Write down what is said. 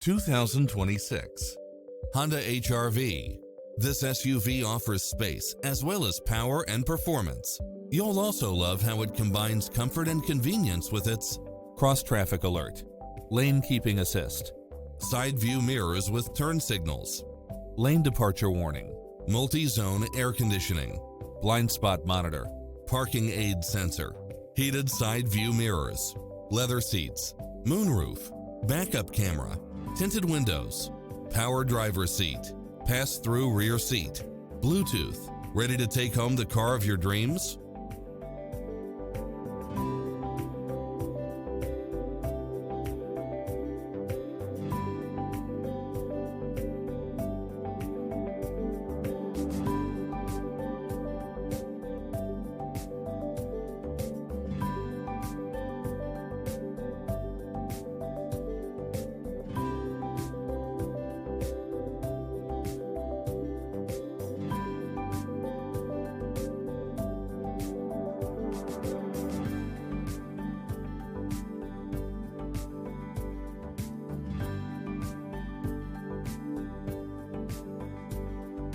2026 Honda HR-V. This SUV offers space as well as power and performance. You'll also love how it combines comfort and convenience with its cross-traffic alert, lane keeping assist, side view mirrors with turn signals, lane departure warning, multi-zone air conditioning, blind spot monitor, parking aid sensor, heated side view mirrors, leather seats, moonroof, backup camera, tinted windows, power driver seat, pass-through rear seat, Bluetooth. Ready to take home the car of your dreams?